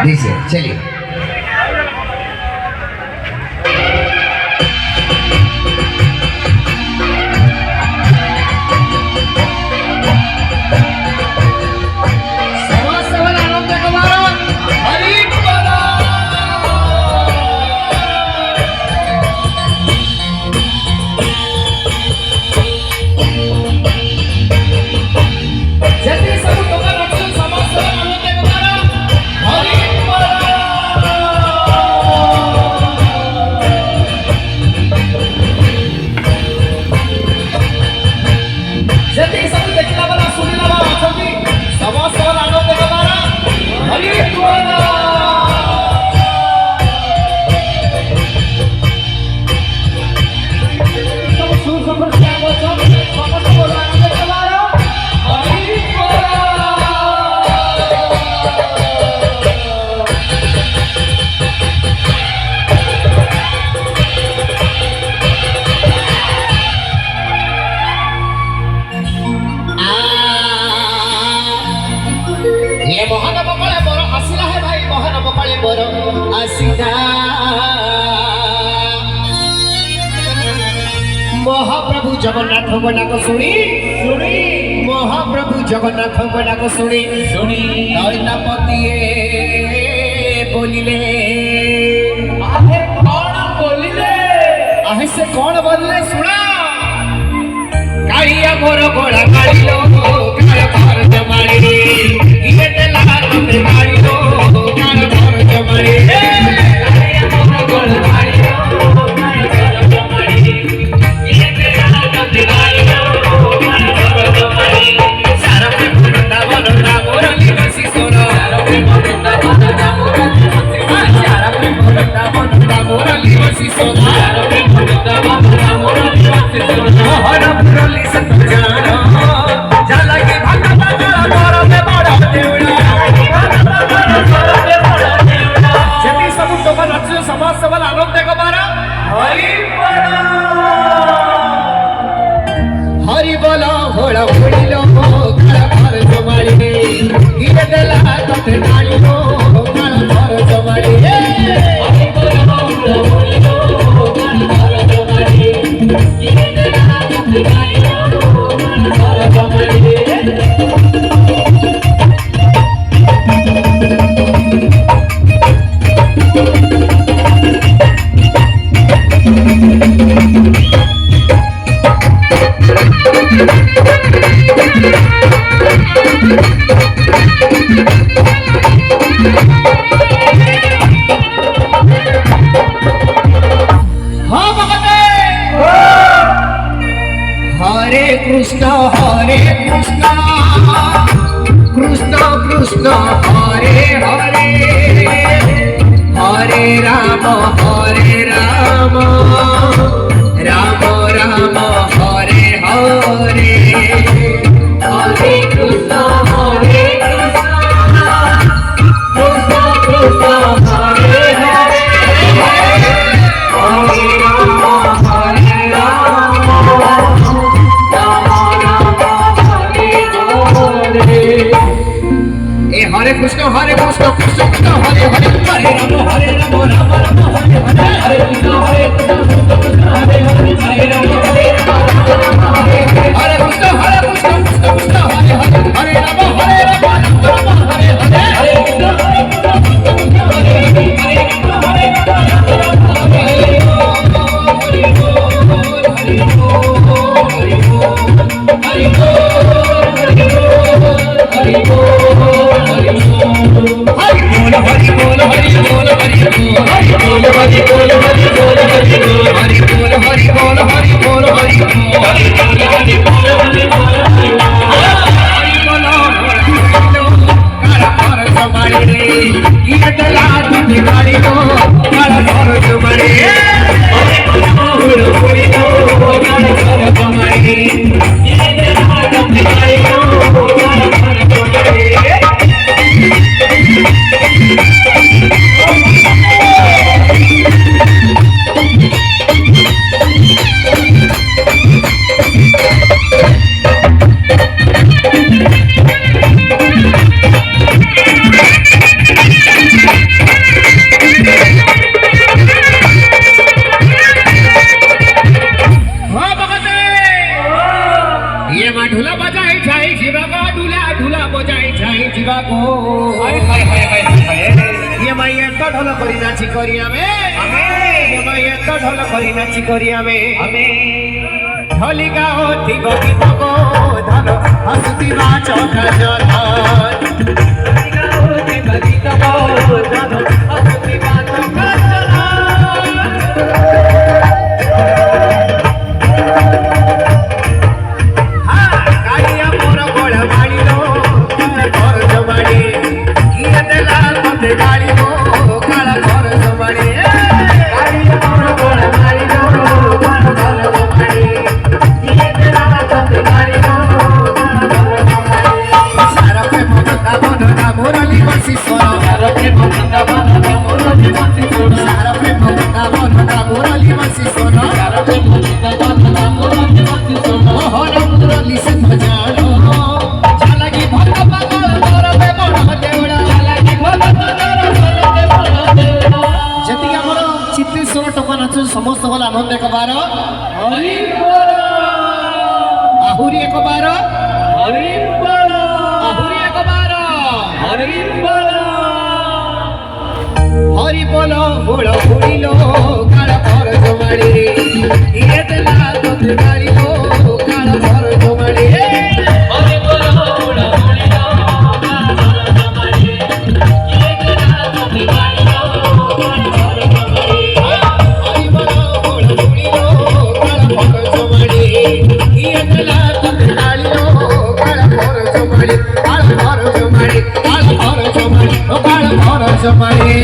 दीजिए चलिए। महाप्रभु जगन्नाथ को डाक शुणी महाप्रभु जगन्नाथ को डाक शुणी दैनापति बोलिले से कौन बोलिले सुना कालिया मोर गोड़ा कालिलो काल घर जमाड़ी ये देला तुम कालिलो काल घर जमाड़ी कालिया मोर गोड़ा कालिलो काल घर जमाड़ी ये देला तुम कालिलो काल घर जमाड़ी सारा पे भरता बनता मोरली बसी सोना सारा पे भरता बनता मोरली बसी सारा पे भरता बनता मोरली बसी सोना सारा पे भरता बनता मोरली बसी सोना हर मुरली सत जाना जाला के भागा भागा मोर में बड़ा देवड़ा जति सब तो राज्य समाज सबल आनंद को बारा हरि बोलो होड़ा होड़िलो काला घर जमाड़ी गिरे देला तते नालिलो काला घर जमाड़ी हरि बोलो होड़ा होड़िलो काला घर जमाड़ी गिरे देला तते नालिलो काला घर जमाड़ी हरे कृष्ण कृष्ण कृष्ण हरे हरे हरे राम राम राम हरे हरे हरे कृष्ण कृष्ण कृष्ण हरे हरे हरे राम हरे कृष्ण कृष्ण कृष्ण हरे हरे हरे राम राम हरे हरे हरे कृष्ण कृष्ण हरे हरे हरे राम हरे हरे कृष्ण कृष्ण कृष्ण हरे हरे हरे राम हरे राम हरे हरे हरे कृष्ण हरे हरे हरि बोल हरि बोल ढोला बजाई छाई जीवा को ढोला ढोला बजाई छाई जीवा को हाय हाय हाय हाय हाय ये माई तो ढोल करी नाची करी हमें ये माई तो ढोल करी नाची करी हमें ढोली गाओ थी गीत को धन हंसती नाचो गजन ढोली गाओ थी गीत को धन हंसती नाचो गजन समस्त वाला आनंद एक बार आहुरी एक बार आहुरी एक बार हरि बोलो बोलो हुड़िलो काळ भर जमाडी ये देला तो गाड़ी लो काळ भर जमाडी हरि बोलो बोलो हुड़िलो काळ भर जमाडी ये देला तो गाड़ी लो काळ भर जमाडी हरि बोलो बोलो हुड़िलो काळ भर जमाडी ये देला तो गाड़ी लो काळ भर जमाडी काळ भर जमाडी काळ भर जमाडी काळ भर जमाडी